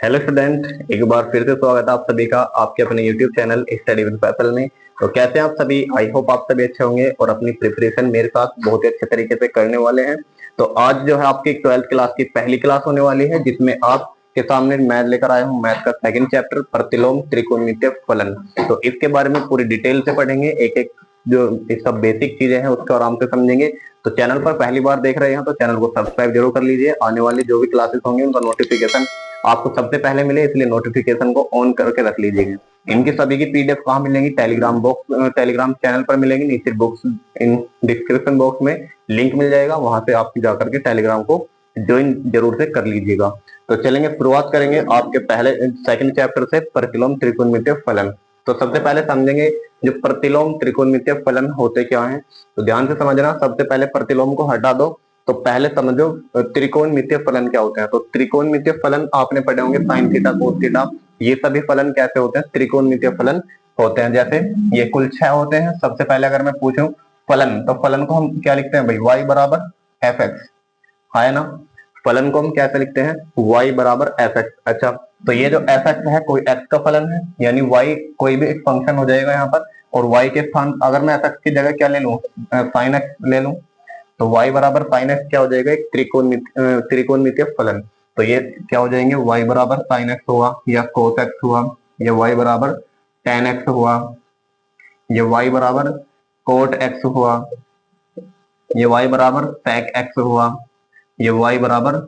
Hello student, एक बार फिर से स्वागत है आप सभी का आपके अपने YouTube channel study with Faisal में। तो कैसे हैं आप सभी? आई होप आप सभी अच्छे होंगे और अपनी प्रिपरेशन मेरे साथ बहुत ही अच्छे तरीके से करने वाले हैं। तो आज जो है आपकी 12th क्लास की पहली क्लास होने वाली है, जिसमें आपके सामने मैथ लेकर आया हूँ। मैथ का सेकंड चैप्टर प्रतिलोम त्रिकोणमितीय फलन। तो इसके बारे में पूरी डिटेल से पढ़ेंगे, एक एक जो इसका बेसिक चीजें हैं उसको आराम से समझेंगे। तो चैनल पर पहली बार देख रहे हैं तो चैनल को सब्सक्राइब जरूर कर लीजिए। आने वाली जो भी क्लासेस होंगी उनका नोटिफिकेशन आपको सबसे पहले मिले, इसलिए नोटिफिकेशन को ऑन करके रख लीजिएगा। इनकी सभी की पीडीएफ कहाँ मिलेंगी? टेलीग्राम चैनल पर मिलेंगी। नीचे बुक्स इन डिस्क्रिप्शन बॉक्स में लिंक मिल जाएगा, वहां से आप जाकर के टेलीग्राम को ज्वाइन जरूर से कर लीजिएगा। तो चलेंगे, शुरुआत करेंगे आपके पहले सेकंड चैप्टर से, प्रतिलोम त्रिकोणमितीय फलन। तो सबसे पहले समझेंगे जो प्रतिलोम त्रिकोणमितीय फलन होते क्या हैं। तो ध्यान से समझना, सबसे पहले प्रतिलोम को हटा दो। तो पहले समझो त्रिकोणमितीय फलन क्या होते हैं। तो त्रिकोणमितीय फलन आपने पढ़े होंगे, साइन थीटा कोस थीटा, ये सभी फलन कैसे होते हैं? त्रिकोणमितीय फलन होते हैं। जैसे ये कुल 6 होते हैं। सबसे पहले अगर मैं पूछूं फलन, तो फलन को हम क्या लिखते हैं भाई? y बराबर एफ एक्स, है ना। फलन को हम कैसे लिखते हैं? y बराबर एफ एक्स। अच्छा, तो ये जो एफ एक्स है कोई x का फलन है, यानी y कोई भी एक फंक्शन हो जाएगा यहाँ पर। और y के स्थान अगर मैं एफ एक्स की जगह क्या ले लूं? साइन एक्स ले लूं, तो y बराबर साइन एक्स क्या हो जाएगा? एक त्रिकोणमितीय फलन। तो ये क्या हो जाएंगे? y बराबर साइन एक्स हुआ, या कोस एक्स हुआ, या y बराबर टेन एक्स हुआ, ये y बराबर कोट एक्स हुआ, ये y बराबर sec एक्स हुआ, ये y बराबर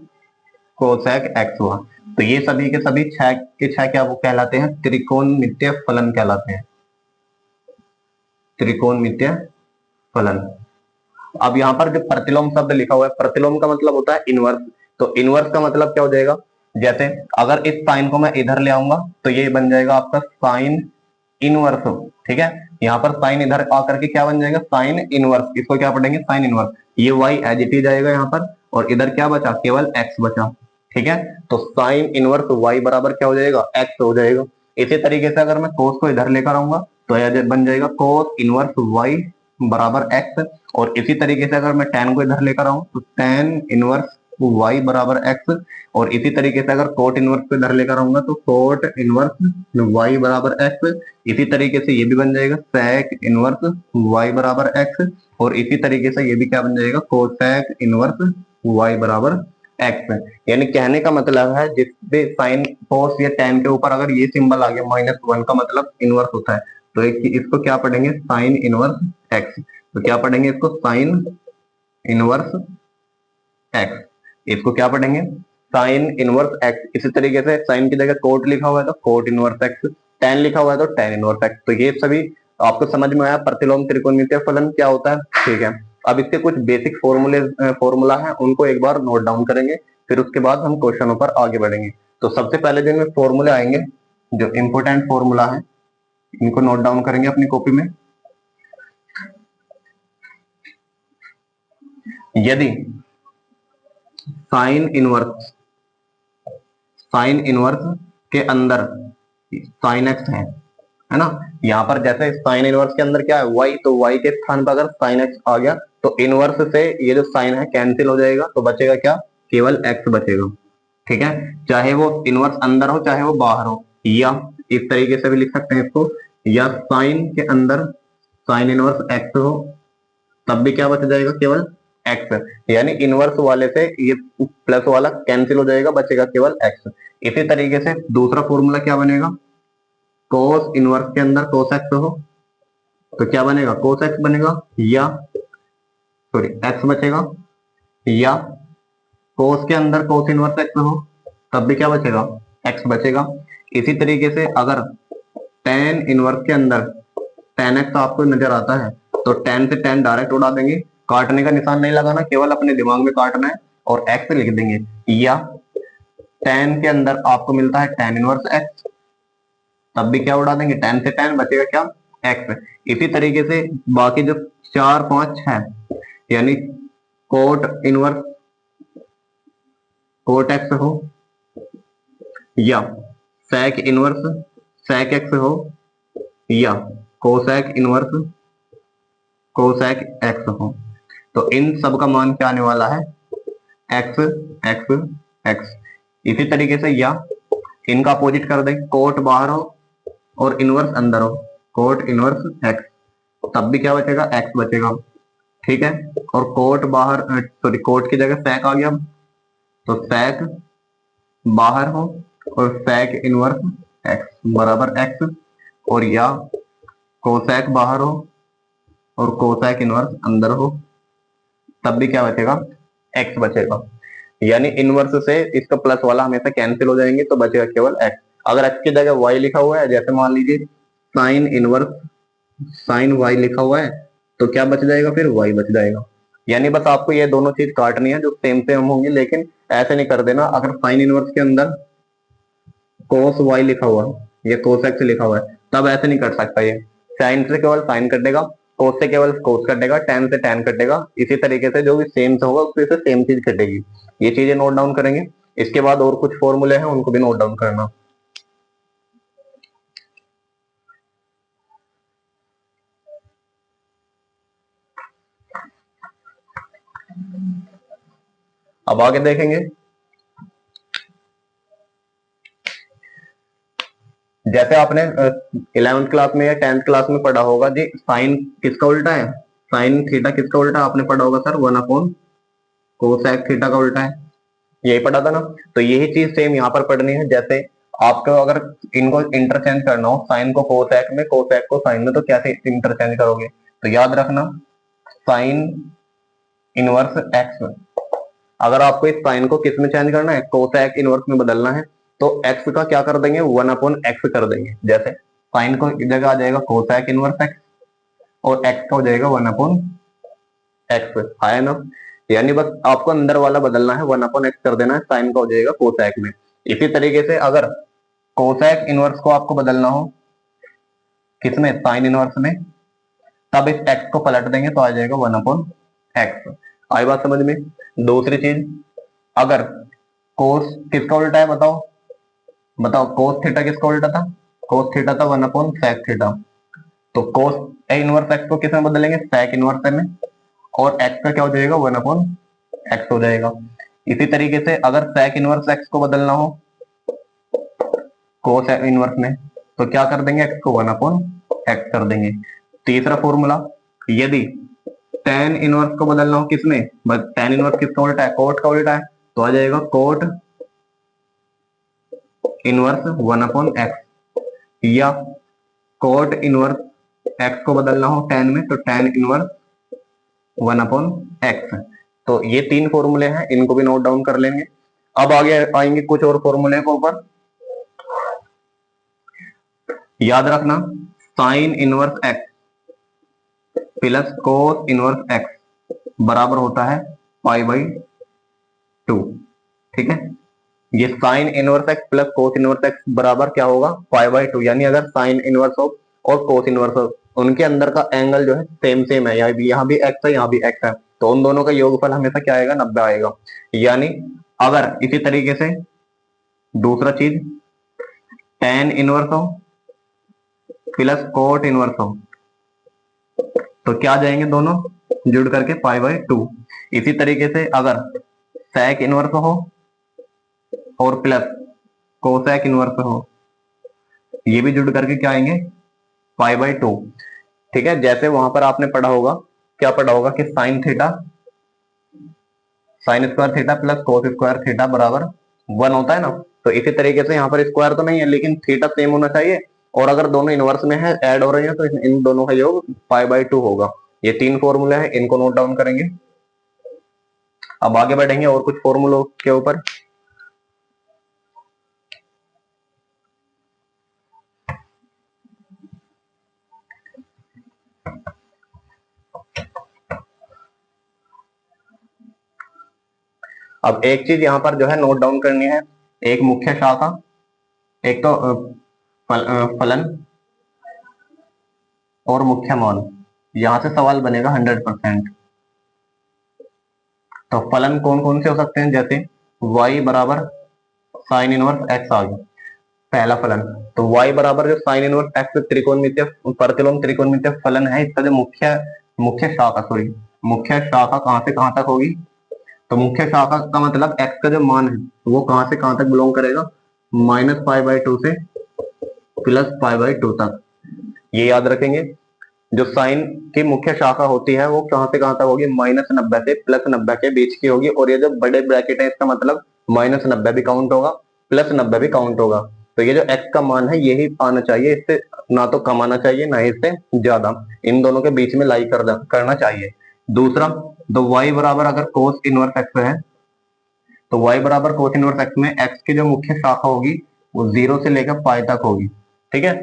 कोसेक एक्स हुआ। तो ये सभी के सभी छह के छह क्या वो कहलाते हैं? त्रिकोणमितीय फलन कहलाते हैं। त्रिकोणमितीय फलन। अब यहाँ पर जो प्रतिलोम शब्द लिखा हुआ है, प्रतिलोम का मतलब होता है इनवर्स। तो इनवर्स का मतलब क्या हो जाएगा? जैसे अगर इस साइन को मैं इधर ले आऊंगा तो ये बन जाएगा आपका साइन इनवर्स। ठीक है, यहाँ पर साइन इधर आकर के क्या बन जाएगा? Sine inverse. इसको क्या पढ़ेंगे? Sine inverse. ये वाई एज इट इज आएगा यहाँ पर, और इधर क्या बचा? केवल एक्स बचा। ठीक है, तो साइन इनवर्स वाई बराबर क्या हो जाएगा? एक्स हो जाएगा। इसी तरीके से अगर मैं कोस को इधर लेकर आऊंगा तो यह बन जाएगा कोस इनवर्स वाई बराबर एक्स। और इसी तरीके से अगर मैं tan को इधर लेकर आऊं तो tan इनवर्स y बराबर x। और इसी तरीके से अगर कोट इनवर्स को इधर लेकर आऊंगा तो कोट इनवर्स y बराबर x। इसी तरीके से ये भी बन जाएगा sec इनवर्स y बराबर x। और इसी तरीके से ये भी क्या बन जाएगा? कोसेक इनवर्स y बराबर x। यानी कहने का मतलब है जिस भी साइन कोस या tan के ऊपर अगर ये सिंबल आ गया -1 का मतलब इनवर्स होता है। तो इसको क्या पढ़ेंगे? Sine inverse x। तो क्या पढ़ेंगे इसको? Sine inverse x. इसको क्या पढ़ेंगे? Sine inverse x. इसी तरीके से साइन की जगह कोट लिखा हुआ है तो कोट इनवर्स एक्स, टेन लिखा हुआ है तो टेन इनवर्स एक्स। तो ये सभी आपको समझ में आया प्रतिलोम त्रिकोणमितीय फलन क्या होता है। ठीक है, अब इसके कुछ बेसिक फॉर्मूला है, उनको एक बार नोट डाउन करेंगे, फिर उसके बाद हम क्वेश्चनों पर आगे बढ़ेंगे। तो सबसे पहले दिन में फॉर्मूले आएंगे, जो इंपोर्टेंट फॉर्मूला है इनको नोट डाउन करेंगे अपनी कॉपी में। यदि साइन इनवर्स के अंदर साइन एक्स है ना। यहाँ पर जैसे साइन इनवर्स के अंदर क्या है? y, तो y के स्थान पर अगर साइन एक्स आ गया तो इनवर्स से ये जो साइन है कैंसिल हो जाएगा, तो बचेगा क्या? केवल x बचेगा। ठीक है, चाहे वो इनवर्स अंदर हो चाहे वो बाहर हो, या इस तरीके से भी लिख सकते हैं इसको, या साइन के अंदर साइन इनवर्स x हो तब भी क्या बच जाएगा? केवल x। यानी इनवर्स वाले से ये प्लस वाला कैंसिल हो जाएगा, बचेगा केवल x। इसी तरीके से दूसरा फॉर्मूला क्या बनेगा? कोस इनवर्स के अंदर कोस एक्स हो तो क्या बनेगा? कोस एक्स बनेगा, या सॉरी एक्स बचेगा। या कोस के अंदर कोस इनवर्स एक्स हो तब भी क्या बचेगा? एक्स बचेगा। इसी तरीके से अगर टेन इनवर्स के अंदर टेन एक्स आपको नजर आता है तो टेन से टेन डायरेक्ट उड़ा देंगे, काटने का निशान नहीं लगाना, केवल अपने दिमाग में काटना है और एक्स लिख देंगे। या टेन के अंदर आपको मिलता है टेन इनवर्स एक्स, तब भी क्या उड़ा देंगे? टेन से टेन बचेगा क्या? एक्स। इसी तरीके से बाकी जो 4 5 6, यानी कोट इनवर्स कोट एक्स हो, या sec इनवर्स sec एक्स हो, या कोसेक इनवर्स कोसेक एक्स हो, तो इन सब का मान क्या आने वाला है? X x x. इसी तरीके से या इनका अपोजिट कर दें, कोट बाहर हो और इनवर्स अंदर हो, कोट इनवर्स एक्स, तब भी क्या बचेगा, एक्स बचेगा। ठीक है, और कोट बाहर, सॉरी कोट की जगह sec आ गया, तो sec बाहर हो और sec इनवर्स एक्स बराबर एक्स, और या कोसेक बाहर हो और कोसेक इनवर्स अंदर हो, तब भी क्या बचेगा, एक्स बचेगा। यानी इनवर्स से इसका प्लस वाला हमेशा कैंसिल हो जाएंगे, तो बचेगा केवल एक्स। अगर एक्स की जगह वाई लिखा हुआ है, जैसे मान लीजिए साइन इनवर्स साइन वाई लिखा हुआ है, तो क्या बच जाएगा, फिर वाई बच जाएगा। यानी बस आपको ये दोनों चीज काटनी है जो सेम सेम होंगी, लेकिन ऐसे नहीं कर देना। अगर साइन इनवर्स के अंदर कोस वाई लिखा हुआ है या कोस एक्स लिखा हुआ है, तब ऐसे नहीं कर सकता ये। साइन से केवल साइन कटेगा, कोस से केवल कोस कटेगा, टेन से टेन कटेगा, इसी तरीके से जो भी सेम से होगा उससे से सेम चीज कटेगी। ये चीजें नोट डाउन करेंगे। इसके बाद और कुछ फॉर्मूले हैं, उनको भी नोट डाउन करना। अब आगे देखेंगे, जैसे आपने 11th क्लास में या 10th क्लास में पढ़ा होगा जी, साइन किसका उल्टा है, साइन थीटा किसका उल्टा है, आपने पढ़ा होगा सर 1 अपॉन कोसेक थीटा का उल्टा है, यही पढ़ा था ना। तो यही चीज सेम यहाँ पर पढ़नी है। जैसे आपको अगर इनको इंटरचेंज करना हो, साइन को कोसेक में, कोसेक को साइन में, तो कैसे इंटरचेंज करोगे, तो याद रखना साइन इनवर्स एक्स, अगर आपको इस साइन को किस में चेंज करना है, कोसेक इनवर्स में बदलना है, तो एक्स का क्या कर देंगे, 1/x कर देंगे। जैसे साइन को जगह आ जाएगा कोसेक इनवर्स एक्स, और एक्स का हो जाएगा 1/x, आया ना। यानी बस आपको अंदर वाला बदलना है, 1/x कर देना है, साइन का हो जाएगा कोसेक में। इसी तरीके से अगर कोसेक इनवर्स को आपको बदलना हो किसमें, साइन इनवर्स में, तब इस एक्स को पलट देंगे तो आ जाएगा 1/x। आई बात समझ में। दूसरी चीज, अगर कोस किसका उल्टा है, बताओ बताओ, कोस थीटा किसका उल्टा था, कोस थीटा था 1/sec थीटा, तो कोस ए इनवर्स एक्स को किस में बदलेंगे, sec इनवर्स में, और एक्स का क्या हो जाएगा, 1/x हो जाएगा। इसी तरीके से अगर sec इनवर्स एक्स को बदलना हो कोस इनवर्स में, तो क्या कर देंगे, एक्स को 1/x कर देंगे। तीसरा फॉर्मूला, यदि tan इनवर्स को बदलना हो किसमें, tan इनवर्स किसका उल्टा है, कोट का उल्टा है, तो आ जाएगा कोट इनवर्स 1/x, या कोट इनवर्स एक्स को बदलना हो tan में, तो tan इनवर्स 1/x। तो ये तीन फॉर्मूले हैं, इनको भी नोट डाउन कर लेंगे। अब आगे आएंगे कुछ और फॉर्मूले के ऊपर। याद रखना sine inverse x plus cos inverse x बराबर होता है π/2। ठीक है, ये sine inverse x plus cos inverse x बराबर क्या होगा, π/2। यानी अगर साइन इनवर्स हो और कोस इनवर्स हो, उनके अंदर का एंगल जो है सेम सेम है, यहाँ भी एक्स है यहाँ भी एक्स है, तो उन दोनों का योगफल हमेशा क्या आएगा, 90 आएगा। यानी अगर इसी तरीके से दूसरा चीज tan इनवर्स हो प्लस कोट इनवर्स हो, तो क्या जाएंगे दोनों जुड़ करके π/2। इसी तरीके से अगर sec इनवर्स हो और प्लस कोसेक इनवर्स हो, ये भी जुड़ करके क्या आएंगे, π/2। ठीक है, जैसे वहां पर आपने पढ़ा होगा, क्या पढ़ा होगा कि sine theta, sine square theta plus cos square theta बराबर 1 होता है ना। तो इसी तरीके से यहाँ पर स्क्वायर तो नहीं है, लेकिन थीटा सेम होना चाहिए, और अगर दोनों इनवर्स में है, ऐड हो रहे हैं, तो इन दोनों का योग π/2 होगा। ये तीन फॉर्मूले हैं, इनको नोट डाउन करेंगे। अब आगे बढ़ेंगे और कुछ फॉर्मूलों के ऊपर। अब एक चीज यहाँ पर जो है नोट डाउन करनी है, एक मुख्य शाखा, एक तो फलन और मुख्य मान, यहां से सवाल बनेगा 100%। तो फलन कौन कौन से हो सकते हैं, जैसे y बराबर साइन इनवर्स एक्स आ गया पहला फलन। तो y बराबर जो साइन इनवर्स एक्स त्रिकोणमितीय प्रतिलोम त्रिकोणमितीय फलन है, इसका जो मुख्य मुख्य शाखा सॉरी मुख्य शाखा कहां से कहां तक होगी, तो मुख्य शाखा का मतलब x का जो मान है वो कहां से कहां तक बिलोंग करेगा, -π/2 से +π/2 तक, ये याद रखेंगे। जो साइन की मुख्य शाखा होती है वो कहां से कहां तक होगी, -90 से +90 के बीच की होगी। और ये जो बड़े ब्रैकेट है इसका मतलब -90 भी काउंट होगा, +90 भी काउंट होगा। तो ये जो x का मान है यही आना चाहिए, इससे ना तो कम आना चाहिए ना इससे ज्यादा, इन दोनों के बीच में लाई करना चाहिए। दूसरा, तो y बराबर अगर cos इनवर्स x है तो y बराबर cos इनवर्स x में x की जो मुख्य शाखा होगी वो 0 से लेकर पाई तक होगी, ठीक है,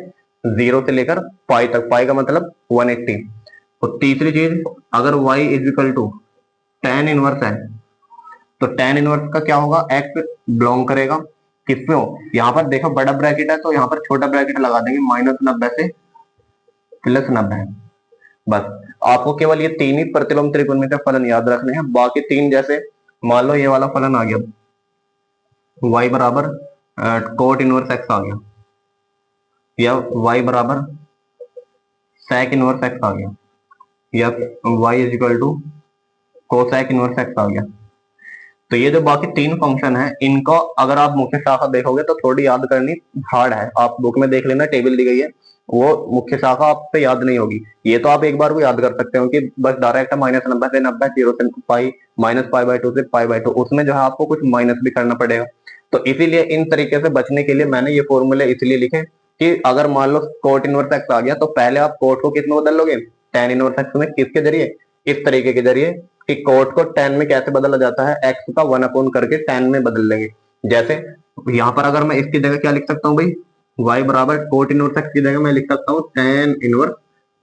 0 से लेकर पाई तक, पाई का मतलब 180। और तीसरी चीज, अगर y is equal to tan inverse है तो tan इनवर्स का क्या होगा, x बिलोंग करेगा किसमें हो, यहाँ पर देखो बड़ा ब्रैकेट है तो यहाँ पर छोटा ब्रैकेट लगा देंगे, -90 से +90। बस आपको केवल ये तीन ही प्रतिलोम त्रिकोणमितीय फलन याद रखने हैं। बाकी तीन, जैसे मान लो ये वाला फलन आ गया, y बराबर कोट इनवर्स x आ गया, या y बराबर sec इनवर्स x आ गया, या y is equal to cosec inverse x आ गया। तो ये जो बाकी तीन फंक्शन है इनको अगर आप मुख्य शाखा देखोगे तो थोड़ी याद करनी हार्ड है। आप बुक में देख लेना, टेबल दी गई है, वो मुख्य शाखा आप पे याद नहीं होगी। ये तो आप एक बार को याद कर सकते हो कि बस डायरेक्ट -90 से 90, 0 से पाई, -π/2 से π/2, उसमें जो है आपको कुछ माइनस भी करना पड़ेगा। तो इसीलिए इन तरीके से बचने के लिए मैंने ये फॉर्मूले इसलिए लिखे कि अगर मान लो कोट इनवर्स एक्स आ गया तो पहले आप कोट को किस में बदल लोगे, tan इनवर्स एक्स में। किसके जरिए, इस तरीके के जरिए कि कोट को tan में कैसे बदला जाता है, x का 1 करके tan में बदल लेंगे। जैसे यहाँ पर अगर मैं इसकी जगह क्या लिख सकता हूँ भाई, y बराबर कोट इनवर्स एक्स की जगह मैं लिख सकता हूँ tan इनवर्स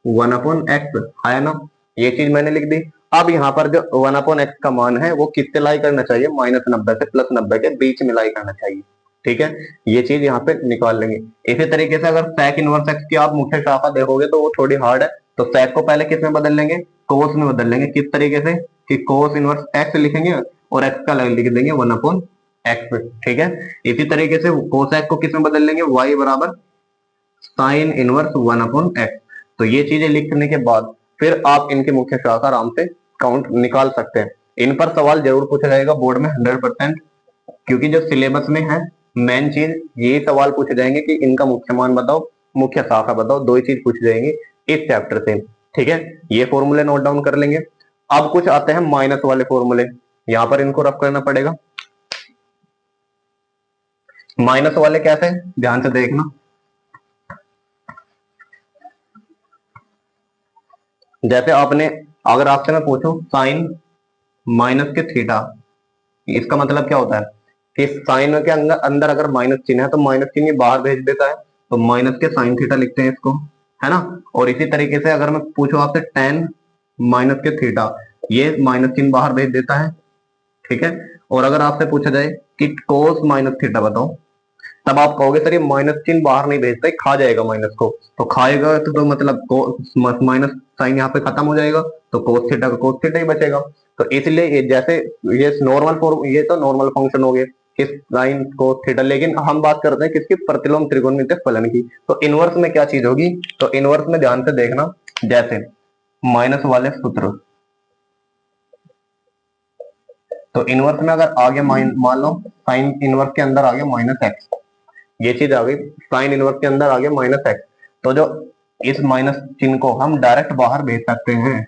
1/x, है ना, ये चीज मैंने लिख दी। अब यहाँ पर जो 1/x का मान है वो किससे लाई करना चाहिए, -90 से +90 के बीच में लाई करना चाहिए, ठीक है, ये चीज यहाँ पे निकाल लेंगे। इसी तरीके से अगर sec इनवर्स x की आप मुख्य शाखा देखोगे तो वो थोड़ी हार्ड है, तो sec को पहले किस में बदल लेंगे, cos में बदल लेंगे। किस तरीके से कि cos इनवर्स x लिखेंगे और x का लिख देंगे 1/x, ठीक है। इसी तरीके से cosec को किस में बदल लेंगे, y बराबर sin इनवर्स 1/x। तो ये चीजें लिखने के बाद फिर आप इनके मुख्य शाखा आराम से काउंट निकाल सकते हैं। इन पर सवाल जरूर पूछा जाएगा बोर्ड में 100%, क्योंकि जो सिलेबस में है मेन चीज ये सवाल पूछे जाएंगे कि इनका मुख्य मान बताओ, मुख्य शाखा बताओ, दो ही चीज पूछे जाएंगे इस चैप्टर से, ठीक है। ये फॉर्मूले नोट डाउन कर लेंगे। अब कुछ आते हैं माइनस वाले फॉर्मूले, यहां पर इनको रफ करना पड़ेगा। माइनस वाले कैसे, ध्यान से देखना। जैसे आपने, अगर आपसे मैं पूछूं साइन माइनस के थीटा, इसका मतलब क्या होता है कि साइन के अंदर अगर माइनस चिन्ह है तो माइनस चिन्ह बाहर भेज देता है, तो माइनस के साइन थीटा लिखते हैं इसको, है ना। और इसी तरीके से अगर मैं पूछूं आपसे टेन माइनस के थीटा, ये माइनस चिन्ह बाहर भेज देता है, ठीक है। और अगर आपसे पूछा जाए कि कोस माइनस थीटा बताओ, तब आप कहोगे सर ये माइनस चिन्ह बाहर नहीं भेजता, खा जाएगा माइनस को, तो खाएगा तो मतलब माइनस साइन यहाँ पे खत्म हो जाएगा, तो कोस थीटा का कोस थीटा ही बचेगा। तो इसलिए ये जैसे ये नॉर्मल फॉर्म, ये तो नॉर्मल फंक्शन हो गए इस साइन कोस थीटा, लेकिन हम बात करते हैं किसकी, प्रतिलोम त्रिकोणमितीय फलन की। तो इनवर्स में क्या चीज होगी, तो इनवर्स में ध्यान से देखना, जैसे माइनस वाले सूत्र, तो इनवर्स में अगर आगे मान लो साइन इनवर्स के अंदर आ गया -x, ये चीज आ गई साइन इनवर्स के अंदर आ गया -x, तो जो इस माइनस चिन्ह को हम डायरेक्ट बाहर भेज सकते हैं,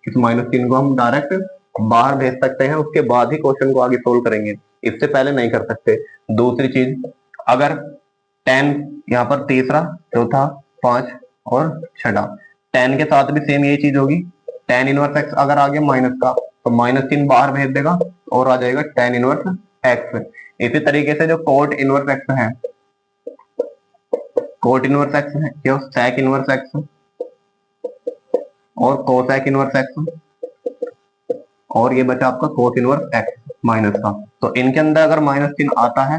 इस माइनस चिन्ह को हम डायरेक्ट बाहर भेज सकते हैं, उसके बाद ही क्वेश्चन को आगे सोल्व करेंगे, इससे पहले नहीं कर सकते। दूसरी चीज, अगर 10 यहाँ पर तीसरा चौथा 5 और छठा, 10 के साथ भी सेम यही चीज होगी, tan इनवर्स x अगर आ गया माइनस का तो माइनस चिन्ह बाहर भेज देगा और आ जाएगा tan इनवर्स x। इसी तरीके से जो कोट इनवर्स x है, कोट इनवर्स एक्स है, क्या sec इनवर्स एक्स और कोसेक इनवर्स एक्स, और ये बचा आपका कोस इनवर्स एक्स माइनस का। तो इनके अंदर अगर माइनस चिन्ह आता है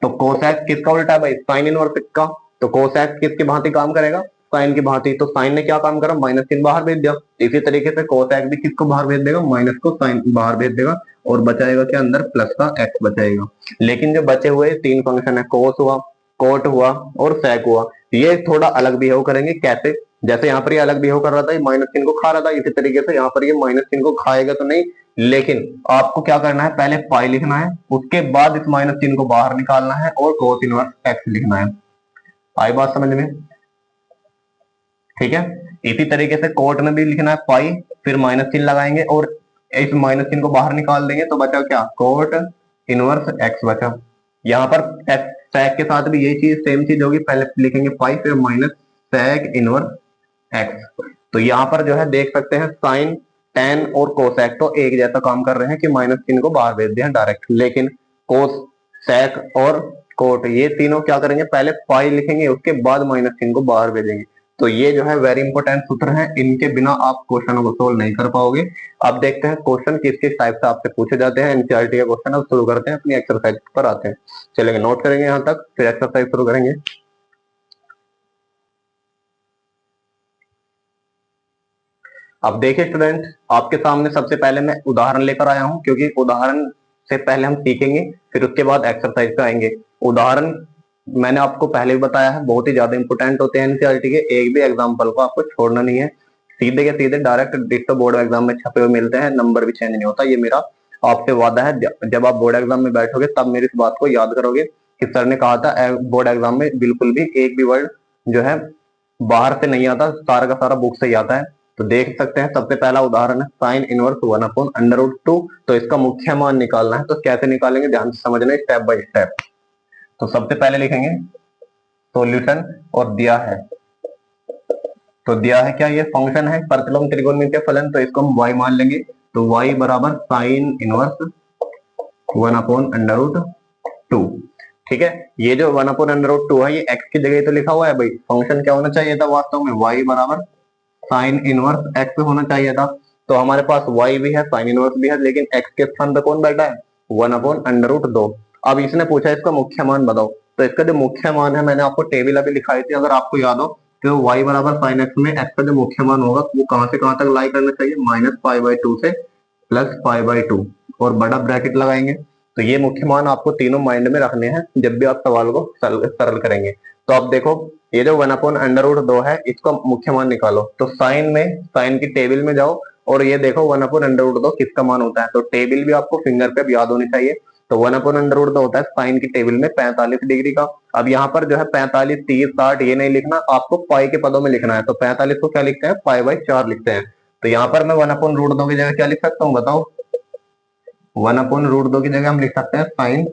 तो कोसेक किसका उल्टा है भाई, साइन इनवर्स एक्स का, तो कोसेक किसकी भांति काम करेगा, साइन की भांति। तो साइन ने क्या काम करा, माइनस चिन्ह बाहर भेज दिया, इसी तरीके से कोसेक भी किसको बाहर भेज देगा, माइनस को साइन बाहर भेज देगा, और बचाएगा क्या अंदर, प्लस का एक्स बचाएगा। लेकिन जो बचे हुए तीन फंक्शन है, कोस हुआ, कोट हुआ और सेक हुआ, ये थोड़ा अलग बिहेव करेंगे। कैसे, जैसे यहाँ पर ये अलग बिहेव कर रहा था, ये माइनस चिन्ह को खा रहा था, इसी तरीके से यहाँ पर ये माइनस चिन्ह को खाएगा तो नहीं, लेकिन आपको क्या करना है, पहले पाई लिखना है, उसके बाद इस माइनस चिन्ह को बाहर निकालना है और कोस इनवर्स एक्स लिखना है। आई बात समझ में? ठीक है। इसी तरीके से कोट में भी लिखना है पाई, फिर माइनस चिन्ह लगाएंगे और इस माइनस चिन्ह को बाहर निकाल देंगे तो बचा क्या, कोट इनवर्स एक्स बचा। यहाँ पर sec के साथ भी यही चीज, सेम चीज होगी, पहले लिखेंगे पाई फिर माइनस sec इनवर्स एक्स। तो यहाँ पर जो है देख सकते हैं साइन, टेन और कोसेक तो एक जैसा काम कर रहे हैं कि माइनस चिन्ह को बाहर भेज दिया डायरेक्ट, लेकिन कोस, सेक और कोट ये तीनों क्या करेंगे, पहले पाई लिखेंगे उसके बाद माइनस चिन्ह को बाहर भेजेंगे। तो ये जो है वेरी इंपॉर्टेंट सूत्र हैं, इनके बिना आप क्वेश्चन को सोल्व नहीं कर पाओगे। अब देखते हैं क्वेश्चन किस किस टाइप से आपसे पूछे जाते हैं एनसीईआरटी के क्वेश्चन। अब शुरू करते हैं, अपनी एक्सरसाइज पर आते हैं। चलेंगे, नोट करेंगे यहाँ तक, फिर एक्सरसाइज शुरू करेंगे। अब देखिए स्टूडेंट, आपके सामने सबसे पहले मैं उदाहरण लेकर आया हूं, क्योंकि उदाहरण से पहले हम सीखेंगे, फिर उसके बाद एक्सरसाइज पे आएंगे। उदाहरण मैंने आपको पहले भी बताया है, बहुत ही ज्यादा इंपॉर्टेंट होते हैं एनसीईआरटी के, एक भी एग्जाम्पल को आपको छोड़ना नहीं है। सीधे के सीधे डायरेक्ट डिट्टो बोर्ड एग्जाम में छपे हुए मिलते हैं, नंबर भी चेंज नहीं होता। ये मेरा आपसे वादा है, जब आप बोर्ड एग्जाम में बैठोगे तब मेरी इस बात को याद करोगे कि सर ने कहा था बोर्ड एग्जाम में बिल्कुल भी एक भी वर्ड जो है बाहर से नहीं आता, सारा का सारा बुक से ही आता है। तो देख सकते हैं सबसे पहला उदाहरण है साइन इनवर्स 1/√2। तो इसका मुख्य मान निकालना है, तो कैसे निकालेंगे ध्यान से समझना, स्टेप बाय स्टेप। तो सबसे पहले लिखेंगे सॉल्यूशन, और दिया है, तो दिया है क्या, ये फंक्शन है प्रतिलोम त्रिकोणमितीय फलन, तो इसको हम y मान लेंगे। तो y बराबर साइन इनवर्स 1/√2। ठीक है, ये जो 1/√2 है ये x की जगह तो लिखा हुआ है भाई, फंक्शन क्या होना चाहिए था वास्तव में, y बराबर साइन इनवर्स एक्स होना चाहिए था। तो हमारे पास y भी है, साइन इनवर्स भी है, लेकिन x के स्थान पे कौन बैठा है, 1/√2। अब इसने पूछा इसका मुख्य मान बताओ, तो इसका जो मुख्य मान है मैंने आपको टेबल अभी लिखाई थी, अगर आपको याद हो तो y बराबर साइन एक्स में x का जो मुख्य मान होगा वो कहां से कहां तक लाई करना चाहिए, -π/2 से +π/2, और बड़ा ब्रैकेट लगाएंगे। तो ये मुख्य मान आपको तीनों माइंड में रखने हैं जब भी आप सवाल को सरल करेंगे। तो आप देखो ये जो 1/√2 है इसका मुख्य मान निकालो, तो साइन की टेबल में जाओ और ये देखो 1/√2 किसका मान होता है। तो टेबल भी आपको फिंगर पे याद होनी चाहिए। तो 1/√2 होता है साइन की टेबल में 45 डिग्री का। अब यहाँ पर जो है 45, 30, 60 ये नहीं लिखना, आपको पाई के पदों में लिखना है। तो 45 को क्या लिखते हैं, π/4 लिखते हैं। तो यहाँ पर मैं 1/√2 की जगह क्या लिख सकता हूँ बताओ, 1/√2 की जगह हम लिख सकते हैं साइन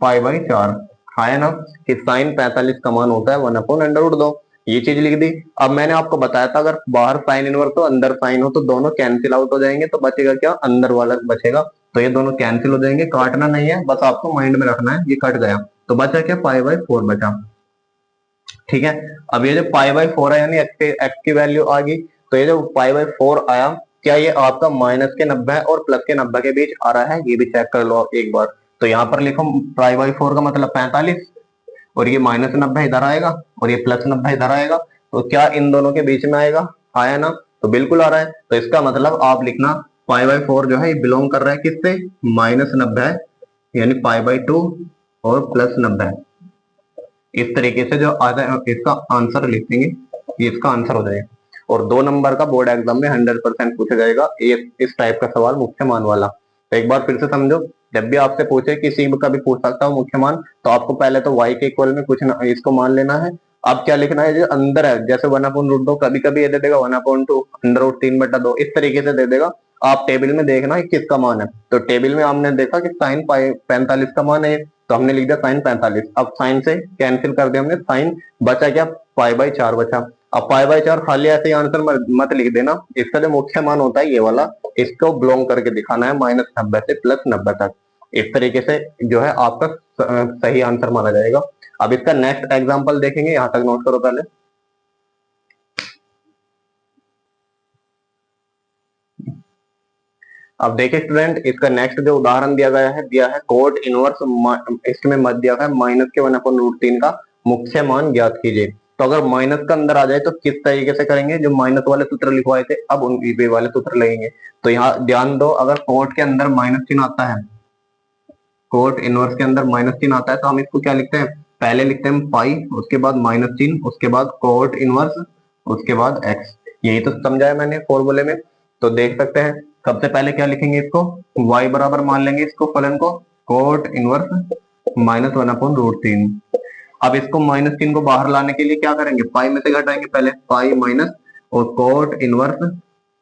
π/4, है ना, कि साइन 45 का मान होता है 1/√2। ये चीज लिख दी। अब मैंने आपको बताया था अगर बाहर साइन इनवर्स हो अंदर साइन हो तो दोनों कैंसिल आउट हो जाएंगे, तो बचेगा क्या, अंदर वाला बचेगा। तो ये दोनों कैंसिल हो जाएंगे, काटना नहीं है, बस आपको माइंड में रखना है, ये कट गया तो बचा क्या, π/4 बचा। ठीक है, अब ये जो π/4 है यानी एक्स की वैल्यू आ गई, तो ये जो π/4 आया, क्या ये आपका -90 और +90 के बीच आ रहा है, ये भी चेक कर लो आप एक बार। तो यहाँ पर लिखो π/4 का मतलब 45, और ये -90 इधर आएगा और ये +90 इधर आएगा, तो क्या इन दोनों के बीच में आएगा, आया ना, तो बिल्कुल आ रहा है। तो इसका मतलब आप लिखना π/4 जो है ये बिलोंग कर रहा है किससे, -90 यानी π/2 और +90। इस तरीके से जो आता है इसका आंसर लिख देंगे, ये इसका आंसर हो जाएगा। और 2 नंबर का बोर्ड एग्जाम में 100% पूछा जाएगा इस टाइप का सवाल, मुख्य मान वाला। तो एक बार फिर से समझो, जब भी आपसे पूछे किसी का भी पूछ सकता हूँ मुख्य मान, तो आपको पहले तो y के इक्वल में कुछ इसको मान लेना है। अब क्या लिखना है, जो अंदर है, जैसे 1/√2 कभी कभी ये दे देगा 1/2 √3/2 इस तरीके से दे देगा। आप टेबल में देखना है किसका मान है। तो टेबल में हमने देखा कि साइन 45 का मान है, तो हमने लिख दिया साइन 45। अब साइन से कैंसिल कर दिया हमने, साइन बचा क्या, π/4 बचा। अब π/4 खाली ऐसे ही आंसर मत लिख देना, इसका जो मुख्य मान होता है ये वाला, इसको बिलोंग करके दिखाना है -90 से +90 तक। इस तरीके से जो है आपका सही आंसर माना जाएगा। अब इसका नेक्स्ट एग्जांपल देखेंगे, यहां तक नोट करो पहले। अब देखिए स्टूडेंट, इसका नेक्स्ट जो उदाहरण दिया है कोट इनवर्स, इसमें मत दिया है माइनस के 1/√3 का मुख्य मान ज्ञात कीजिए। तो अगर माइनस का अंदर आ जाए तो किस तरीके से करेंगे, जो माइनस वाले सूत्र लिखवाए थे अब उन वे वाले सूत्र लगेंगे। तो यहाँ ध्यान दो, अगर कोट के अंदर माइनस चिन्ह आता है, कोट इनवर्स के अंदर माइनस चिन्ह आता है, तो हम इसको क्या लिखते हैं, पहले लिखते हैं पाई, उसके बाद माइनस चिन्ह, उसके बाद कोट इनवर्स, उसके बाद एक्स। यही तो समझाया मैंने फॉर्मूले में। तो देख सकते हैं सबसे पहले क्या लिखेंगे इसको, y बराबर मान लेंगे इसको फलन को कोट इनवर्स -1/√3। अब इसको -3 को बाहर लाने के लिए क्या करेंगे, पाई में से घटाएंगे पहले, पाई माइनस और कोट इनवर्स,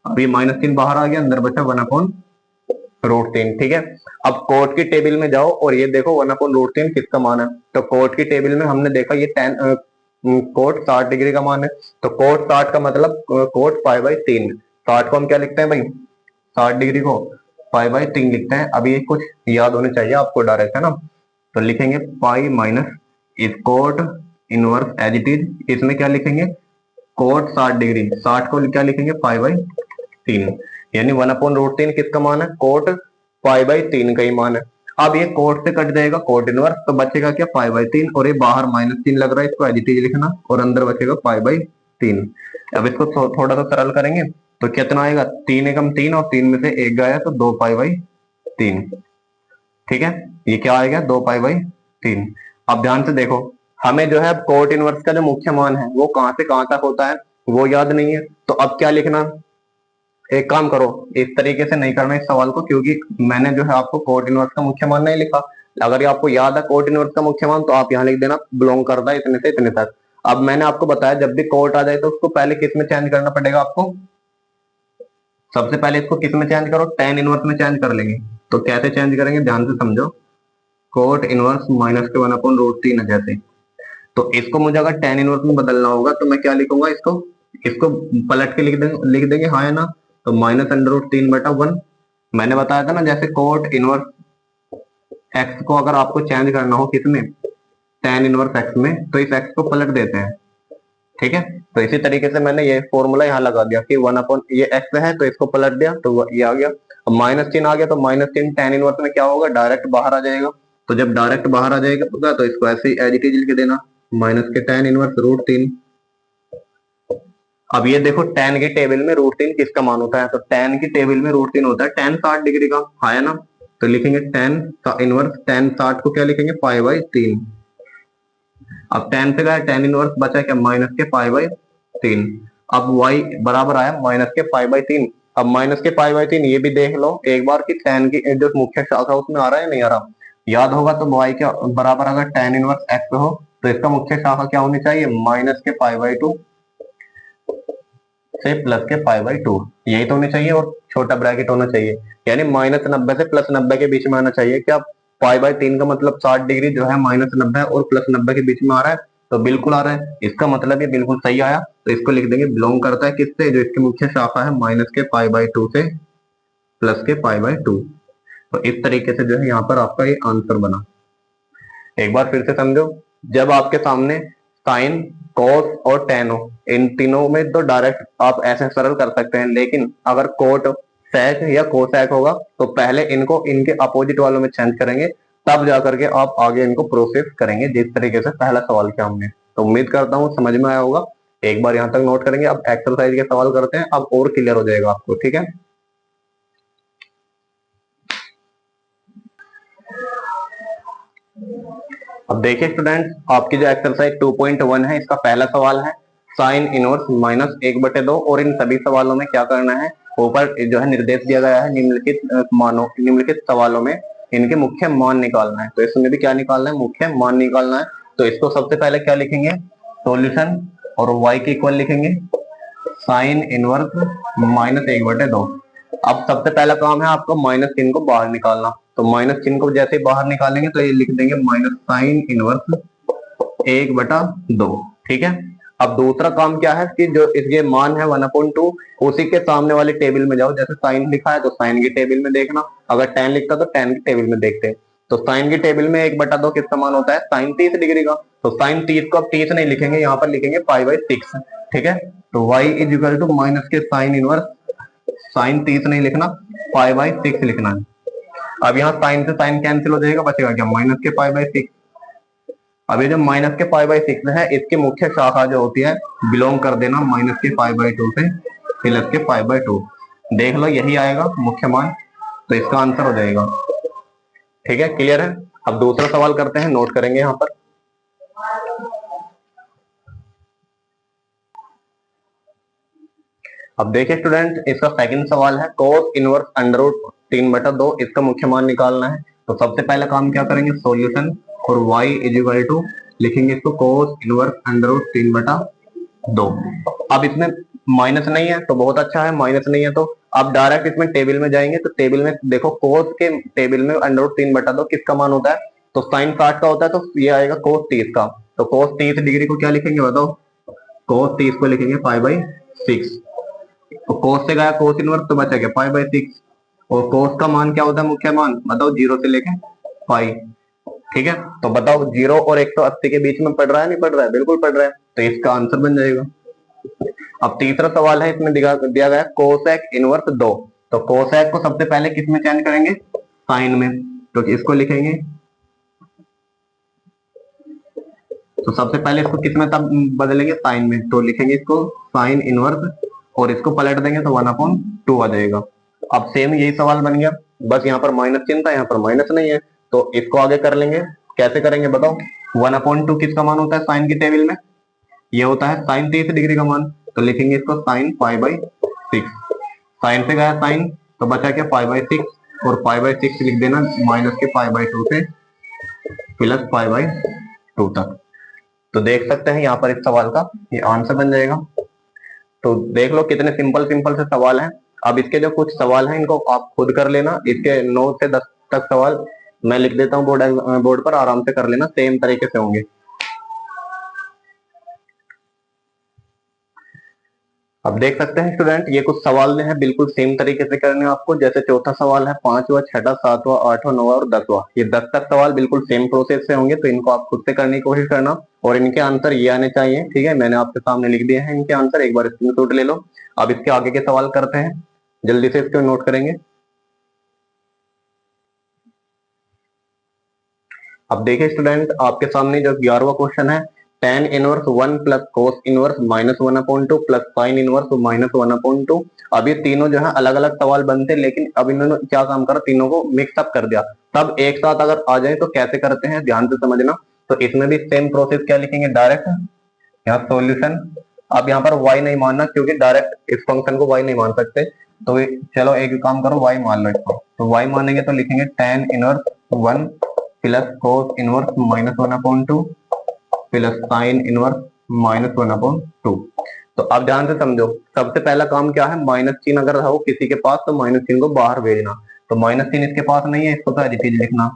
अभी -3 बाहर आ गया, अंदर बचा 1/√3। ठीक है, अब कोट की टेबल में जाओ और ये देखो 1/√3 किसका मान है। तो कोट की टेबल में हमने देखा ये कोट 60 डिग्री का मान है, तो कोट 60 का मतलब कोट π/3। 60 को हम क्या लिखते हैं भाई, 60 डिग्री को π/3 लिखते हैं। अभी ये कुछ याद होने चाहिए आपको डायरेक्ट, है ना। तो लिखेंगे पाई माइनस इस cot inverse as it is, इसमें क्या लिखेंगे कोट 60 डिग्री, 60 को क्या लिखेंगे π/3, यानी 1/√3 किसका मान है, कोट π/3 का ही मान है। अब ये कोट से कट जाएगा कोट इनवर्स, तो बचेगा क्या π/3, और ये बाहर -3 लग रहा है, इसको एज इट इज लिखना, और अंदर बचेगा π/3। अब इसको थोड़ा सा सरल करेंगे तो कितना आएगा, 3 एकम 3 और 3 में से 1 गया तो 2 π/3। ठीक है, ये क्या आएगा 2 π/3। अब ध्यान से देखो, हमें जो है कोट इनवर्स का जो मुख्य मान है वो कहां से कहां तक होता है वो याद नहीं है, तो अब क्या लिखना, एक काम करो, इस तरीके से नहीं करना इस सवाल को, क्योंकि मैंने जो है आपको कोट इनवर्स का मुख्य मान नहीं लिखा। अगर ये आपको याद है कोट इनवर्स का मुख्य मान, तो आप यहाँ लिख देना बिलोंग करता है इतने से इतने तक। अब मैंने आपको बताया जब भी कोट आ जाए तो उसको पहले किस में चेंज करना पड़ेगा आपको, सबसे पहले इसको किस में चेंज करो, tan इनवर्स में चेंज कर लेंगे। तो कैसे चेंज करेंगे ध्यान से समझो, कोट इनवर्स माइनस के 1/√3 है जैसे, तो इसको मुझे अगर tan इनवर्स में बदलना होगा तो मैं क्या लिखूंगा, इसको इसको पलट के लिख देंगे हाँ है ना, तो -√3/1। मैंने बताया था ना, जैसे कोट इनवर्स एक्स को अगर आपको चेंज करना हो किसमें, tan इनवर्स एक्स में, तो इस एक्स को पलट देते हैं। ठीक है, तो इसी तरीके से मैंने ये फॉर्मूला यहाँ लगा दिया कि 1 ये एक्स है तो इसको पलट दिया तो ये आ गया। अब -3 आ गया तो -3 tan इनवर्स में क्या होगा, डायरेक्ट बाहर आ जाएगा। तो जब डायरेक्ट बाहर आ जाएगा तो इसको ऐसे ही एज इट इज लिख देना, माइनस के tan इनवर्स √3। अब ये देखो tan की टेबल में √3 किसका मान होता है, तो tan की टेबल में √3 होता है tan 60 डिग्री का, है ना। तो लिखेंगे tan इनवर्स tan 60 को क्या लिखेंगे π/3। अब tan से गया tan इनवर्स बचा क्या, माइनस के π/3। अब y बराबर आया माइनस के π/3। अब माइनस के π/3 ये भी देख लो एक बार कि tan की जो मुख्य शाखा उसमें आ रहा है नहीं आ रहा, याद होगा तो y के बराबर अगर tan इनवर्स x हो तो इसका मुख्य शाखा क्या होनी चाहिए, माइनस के π/2 से प्लस के π/2, यही तो होनी चाहिए, और छोटा ब्रैकेट होना चाहिए, यानी -90 से +90 के बीच में आना चाहिए। क्या π/3 का मतलब 60 डिग्री जो है -90 और +90 के बीच में आ रहा है, तो बिल्कुल आ रहा है, इसका मतलब ये बिल्कुल सही आया। तो इसको लिख देंगे बिलोंग करता है किससे, जो इसकी मुख्य शाखा है माइनस के π/2 से प्लस के π/2। तो इस तरीके से जो है यहाँ पर आपका ये आंसर बना। एक बार फिर से समझो, जब आपके सामने साइन कॉस और टेन हो, इन तीनों में तो डायरेक्ट आप ऐसे सरल कर सकते हैं, लेकिन अगर कोट सेक या कोसेक होगा तो पहले इनको इनके अपोजिट वालों में चेंज करेंगे, तब जाकर के आप आगे इनको प्रोसेस करेंगे, जिस तरीके से पहला सवाल किया हमने। तो उम्मीद करता हूँ समझ में आया होगा, एक बार यहाँ तक नोट करेंगे। अब एक्सरसाइज के सवाल करते हैं, अब और क्लियर हो जाएगा आपको। ठीक है, अब देखिए स्टूडेंट्स, आपकी जो एक्सरसाइज 2.1 है इसका पहला सवाल है साइन इनवर्स -1/2, और इन सभी सवालों में क्या करना है, ऊपर जो है निर्देश दिया गया है निम्नलिखित सवालों में इनके मुख्य मान निकालना है। तो इसमें भी क्या निकालना है, मुख्य मान निकालना है। तो इसको सबसे पहले क्या लिखेंगे, सॉल्यूशन, और y के इक्वल लिखेंगे साइन इनवर्स -1/2। अब सबसे पहला काम है आपको माइनस चिन्ह को बाहर निकालना, तो माइनस चिन्ह को जैसे बाहर निकालेंगे तो ये लिख देंगे माइनस साइन इनवर्स 1/2। ठीक है, अब दूसरा काम क्या है कि जो इसके मान है 1/2, उसी के सामने वाली टेबल में जाओ, जैसे साइन लिखा है तो साइन की टेबल में देखना, अगर tan लिखता तो tan की टेबल में देखते। तो साइन की टेबल में 1/2 किसका मान होता है, साइन 30 डिग्री का। तो साइन 30 को अब 30 नहीं लिखेंगे, यहाँ पर लिखेंगे π/6। ठीक है, तो y is equal to minus के साइन इनवर्स, साइन 30 नहीं लिखना, π/6 लिखना है। अब यहाँ साइन से साइन कैंसिल हो जाएगा, बचेगा क्या, माइनस के π/6। अब ये जो माइनस के π/6 है इसकी मुख्य शाखा जो होती है बिलोंग कर देना माइनस के π/2 से प्लस के π/2। देख लो यही आएगा मुख्य मान, तो इसका आंसर हो जाएगा। ठीक है, क्लियर है। अब दूसरा सवाल करते हैं, नोट करेंगे यहाँ पर। अब देखिए स्टूडेंट, इसका सेकंड सवाल है cos इनवर्स अंडर रूट 3/2, इसका मुख्य मान निकालना है। तो सबसे पहला काम क्या करेंगे, सॉल्यूशन और y इज इक्वल टू लिखेंगे इसको cos इनवर्स अंडर रूट 3/2। अब इसमें माइनस नहीं है तो बहुत अच्छा है, माइनस नहीं है तो अब डायरेक्ट इसमें टेबल में जाएंगे। तो टेबल में देखो cos के टेबल में अंडर रूट 3/2 किसका मान होता है, तो साइन 60 का होता है, तो ये आएगा cos 30 का। तो cos 30 डिग्री को क्या लिखेंगे बताओ, cos 30 को लिखेंगे π/6। तो cos से गया cos इनवर्स तो बचा क्या π/6। और cos का मान क्या होता है, मुख्य मान बताओ, 0 से लेके पाई। ठीक है, तो बताओ 0 और 180 के बीच में पड़ रहा है नहीं पड़ रहा है, बिल्कुल पड़ रहा है, तो इसका आंसर बन जाएगा। अब तीसरा सवाल है, इसमें दिया गया कोसेक इनवर्स 2। तो कोसेक को सबसे पहले किस में चेंज करेंगे, साइन में। तो इसको लिखेंगे, तो सबसे पहले इसको किस में तब बदलेंगे, साइन में। तो लिखेंगे इसको साइन इनवर्स और इसको पलट देंगे तो 1/2 आ जाएगा। अब सेम यही सवाल बन गया, बस यहाँ पर माइनस चिन्ह था, यहाँ पर माइनस नहीं है, तो इसको आगे कर लेंगे। कैसे करेंगे बताओ, 1/2 किसका मान होता है साइन की टेबल में, ये होता है साइन 30 डिग्री का मान। तो लिखेंगे इसको साइन π/6। साइन से गया साइन तो बचा क्या π/6, और π/6 लिख देना माइनस के π/2 से प्लस π/2 तक। तो देख सकते हैं यहाँ पर इस सवाल का ये आंसर बन जाएगा। तो देख लो कितने सिंपल सिंपल से सवाल हैं। अब इसके जो कुछ सवाल हैं इनको आप खुद कर लेना, इसके 9 से 10 तक सवाल मैं लिख देता हूँ बोर्ड पर, आराम से कर लेना, सेम तरीके से होंगे। अब देख सकते हैं स्टूडेंट, ये कुछ सवाल हैं बिल्कुल सेम तरीके से करने हैं आपको। जैसे चौथा सवाल है, 5वां, 6वां, 7वां, 8वां, 9वां और 10वां, ये 10 तक सवाल बिल्कुल सेम प्रोसेस से होंगे, तो इनको आप खुद से करने की कोशिश करना और इनके आंसर ये आने चाहिए। ठीक है, मैंने आपके सामने लिख दिए हैं इनके आंसर, एक बार स्क्रीनशॉट ले लो। अब इसके आगे के सवाल करते हैं, जल्दी से इसको नोट करेंगे। अब देखिए स्टूडेंट, आपके सामने जो 11वां क्वेश्चन है, tan inverse 1 plus cos inverse -1/2 plus sin inverse -1/2। अब ये तीनों जो है अलग अलग सवाल बनते, लेकिन अब इन्होंने क्या काम करा, तीनों को मिक्सअप कर दिया। तब एक साथ अगर आ जाए तो कैसे करते हैं, ध्यान से समझना। तो इसमें भी सेम प्रोसेस क्या लिखेंगे, डायरेक्ट यहाँ सॉल्यूशन। अब यहाँ पर y नहीं मानना, क्योंकि डायरेक्ट इस फंक्शन को y नहीं मान सकते, तो चलो एक काम करो, y मान लो इसको। तो y मानेंगे तो लिखेंगे tan inverse 1 plus cos inverse -1/2 plus sine inverse -1/2। तो अब ध्यान से समझो, सबसे पहला काम क्या है, माइनस चिन्ह अगर हो किसी के पास तो माइनस चिन्ह को बाहर भेजना। तो माइनस चिन्ह इसके पास नहीं है, इसको तो एडिटिव लिखना।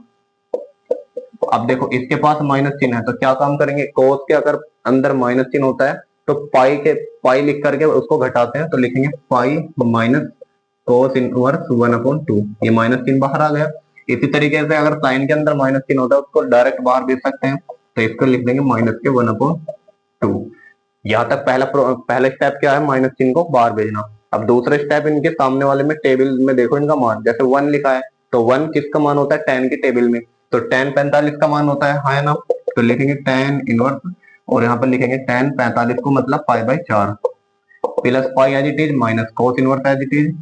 अब देखो इसके पास माइनस चिन्ह है, तो क्या काम करेंगे, कोस के अगर अंदर माइनस चिन्ह होता है तो पाई लिख करके उसको घटाते हैं, तो लिखेंगे पाई माइनस कोस इनवर्स 1/2, ये माइनस चिन्ह बाहर आ गया। इसी तरीके से अगर साइन के अंदर माइनस चिन्ह होता है उसको डायरेक्ट बाहर भेज सकते हैं, तो इसको लिख देंगे माइनस के 1/2। यहाँ तक पहला स्टेप क्या है, माइनस चिन्ह को बाहर भेजना। अब दूसरा स्टेप, इनके सामने वाले में टेबल में देखो इनका मान, जैसे 1 लिखा है तो 1 किसका मान होता है, tan की टेबल में, तो tan 45 का मान होता है, हाँ है ना। तो लिखेंगे tan इनवर्स और यहाँ पर लिखेंगे tan 45 को मतलब π/4 plus pi as it is minus cos inverse as it is.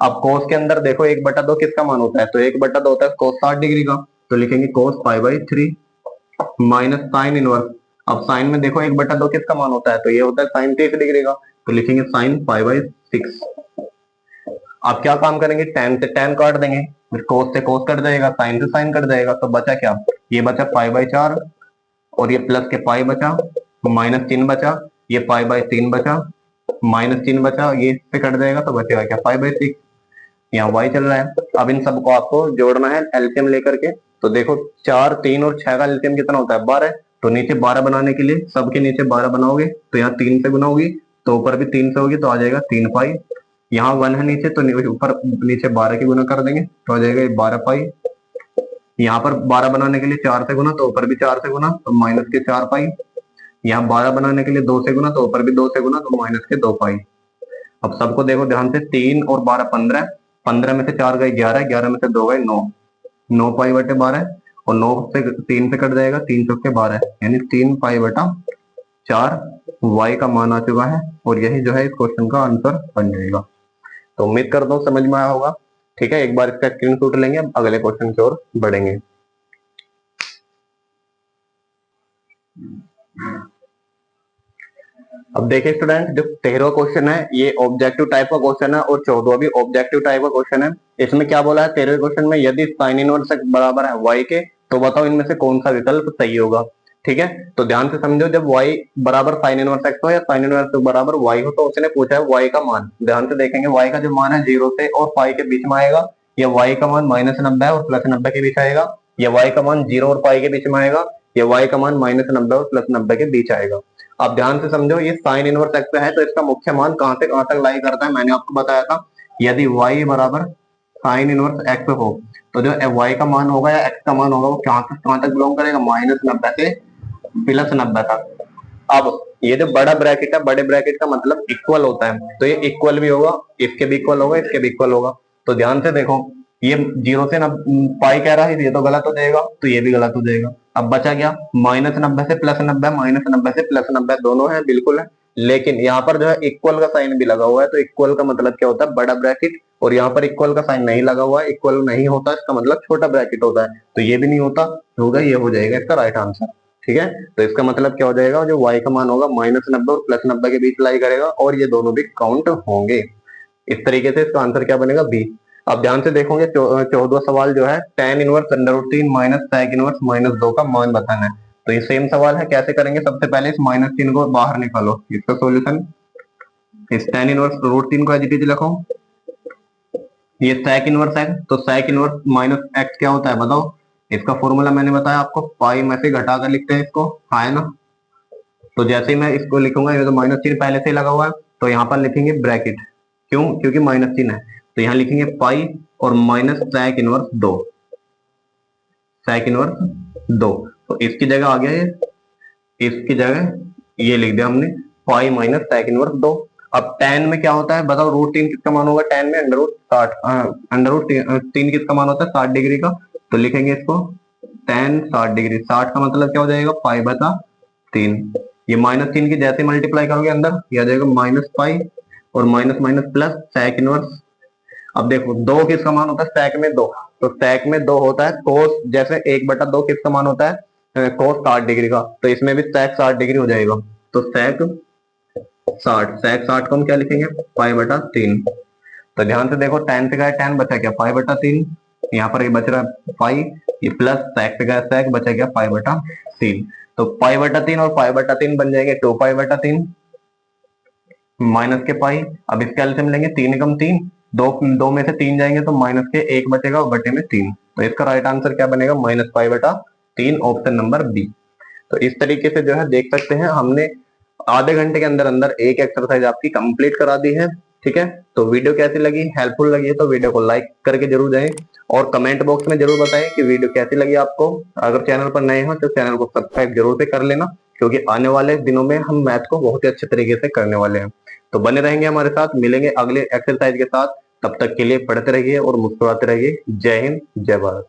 अब कोस के अंदर देखो 1/2 किसका मान होता है, तो 1/2 होता है कोस 60 डिग्री का, तो लिखेंगे कोस π/3 माइनस साइन इनवर्स। अब साइन में देखो 1/2 किसका मान होता है, तो ये होता है साइन 30 डिग्री का, तो लिखेंगे साइन π/6। अब क्या काम करेंगे, tan से tan काट देंगे, फिर कोस से कोस कट जाएगा, साइन से साइन कट जाएगा, तो बचा क्या, ये बचा π/4 और ये प्लस के पाई बचा, माइनस चिन्ह बचा, ये π/3 बचा, माइनस चिन्ह बचा, ये इससे कट जाएगा तो बचेगा क्या π/6। यहाँ y चल रहा है। अब इन सबको आपको जोड़ना है एलसीएम लेकर के। तो देखो 4, 3 और 6 का एलसीएम कितना होता है, 12। तो नीचे 12 बनाने के लिए सबके नीचे 12 बनाओगे, तो यहाँ 3 से गुना होगी, तो ऊपर भी 3 से होगी, तो आ जाएगा 3 पाई। यहाँ 1 है नीचे, तो ऊपर नीचे 12 की गुना कर देंगे, तो आ जाएगा 12 पाई। यहाँ पर 12 बनाने के लिए 4 से गुना, तो ऊपर भी 4 से गुना, तो माइनस के 4 पाई। यहाँ 12 बनाने के लिए 2 से गुना, तो ऊपर भी 2 से गुना, तो माइनस के 2 पाई। अब सबको देखो ध्यान से, 3 और 12 15, 15 में से 4 गए 11, 11 में से 2 गए 9, 9 पाई/12, और 9 से 3 से कट जाएगा, 3 चौके 12, यानी 3 पाई/4 y का मान आ चुका है, और यही जो है इस क्वेश्चन का आंसर बन जाएगा। तो उम्मीद करता हूँ समझ में आया होगा। ठीक है, एक बार इसका स्क्रीनशॉट लेंगे, अब अगले क्वेश्चन की ओर बढ़ेंगे। अब देखिए स्टूडेंट, जो 13वां क्वेश्चन है ये ऑब्जेक्टिव टाइप का क्वेश्चन है और 14वां भी ऑब्जेक्टिव टाइप का क्वेश्चन है। इसमें क्या बोला है 13वें क्वेश्चन में, यदि साइन इनवर्स x बराबर है y के तो बताओ इनमें से कौन सा विकल्प सही होगा। ठीक है, तो ध्यान से समझो, जब y बराबर साइन इनवर्स x हो या साइन इनवर्स बराबर y हो तो उसने पूछा है y का मान। ध्यान से देखेंगे y का जो मान है 0 से और पाई के बीच में आएगा, या y का मान -90 और +90 के बीच आएगा, या y का मान 0 और पाई के बीच में आएगा, या y का मान -90 और +90 के बीच आएगा। आप ध्यान से समझो, ये साइन इनवर्स एक्स है तो इसका मुख्य मान कहां से कहां तक लाई करता है, मैंने आपको बताया था। यदि y बराबर साइन इनवर्स एक्स हो तो जो y का मान होगा या x का मान होगा वो कहां तक बिलोंग करेगा, -90 से +90 तक। अब ये जो बड़ा ब्रैकेट है, बड़े ब्रैकेट का मतलब इक्वल होता है, तो ये इक्वल भी होगा, इसके भी इक्वल होगा, इसके भी इक्वल होगा। तो ध्यान से देखो, ये 0 से पाई कह रहा है, ये तो गलत हो जाएगा, तो ये भी गलत हो जाएगा। अब बचा क्या, -90 से +90, -90 से +90 दोनों है, बिल्कुल है। लेकिन यहाँ पर जो है इक्वल का साइन भी लगा हुआ है, तो इक्वल का मतलब क्या होता है, बड़ा ब्रैकेट। और यहाँ पर इक्वल का साइन नहीं लगा हुआ है, इक्वल नहीं होता, इसका मतलब छोटा ब्रैकेट होता है। तो ये भी नहीं होता, होगा, ये हो जाएगा इसका राइट आंसर। ठीक है, तो इसका मतलब क्या हो जाएगा, जो y का मान होगा -90 और +90 के बीच लाई करेगा और ये दोनों भी काउंट होंगे। इस तरीके से इसका आंसर क्या बनेगा, बी। अब ध्यान से देखोगे 14वां सवाल जो है tan inverse √3 minus sec inverse -2 का मान बताना है। तो ये सेम सवाल है, कैसे करेंगे, सबसे पहले इस -3 को बाहर निकालो, इसका सोल्यूशन, इस tan इनवर्स √3 को एज इट इज लिखो, ये sec इनवर्स है, तो sec इनवर्स -x क्या होता है बताओ। इसका फॉर्मूला मैंने बताया आपको, पाई में से घटा कर लिखते हैं इसको, है ना। तो जैसे ही मैं इसको लिखूंगा, ये तो -3 पहले से ही लगा हुआ है, तो यहाँ पर लिखेंगे ब्रैकेट, क्यों, क्योंकि -3 है, तो यहाँ लिखेंगे पाई और minus sec inverse 2, sec inverse 2। तो इसकी जगह आ गया ये, इसकी जगह ये लिख दिया हमने, पाई माइनस sec इनवर्स 2। अब tan में क्या होता है बताओ, √3 किसका मान होगा, tan में √3 किसका मान होता है, 60 डिग्री का। तो लिखेंगे इसको tan 60 डिग्री, 60 का मतलब क्या हो जाएगा, पाई/3। ये -3 की जैसे मल्टीप्लाई करोगे अंदर, ये आ जाएगा -पाई और minus minus plus sec inverse. अब देखो 2 किसका मान होता है, sec में 2, तो sec में 2 होता है cos, जैसे 1/2 किसका मान होता है, cos 60 डिग्री का, तो इसमें भी sec 60 डिग्री हो जाएगा। तो sec 60 को हम क्या लिखेंगे, पाई/3। तो ध्यान से देखो, tan से गया tan, बचा क्या, पाई/3, यहाँ पर ये बच रहा है पाई, ये प्लस sec से गया sec, बचा क्या, पाई/3। तो पाई/3 और पाई/3 बन जाएंगे 2 पाई/3 माइनस के पाई। अब इसके एलसीएम लेंगे, 3 एकम 3, दो में से 3 जाएंगे तो माइनस के 1 बचेगा और बटे में 3। तो इसका राइट आंसर क्या बनेगा, -पाई/3, ऑप्शन नंबर बी। तो इस तरीके से जो है देख सकते हैं, हमने आधे घंटे के अंदर अंदर एक एक्सरसाइज आपकी कंप्लीट करा दी है। ठीक है, तो वीडियो कैसी लगी, हेल्पफुल लगी है तो वीडियो को लाइक करके जरूर जाएं और कमेंट बॉक्स में जरूर बताएं कि वीडियो कैसी लगी आपको। अगर चैनल पर नए हो तो चैनल को सब्सक्राइब जरूर से कर लेना, क्योंकि आने वाले दिनों में हम मैथ को बहुत ही अच्छे तरीके से करने वाले हैं। तो बने रहेंगे हमारे साथ, मिलेंगे अगले एक्सरसाइज के साथ। तब तक के लिए पढ़ते रहिए और मुस्कुराते रहिए। जय हिंद, जय भारत।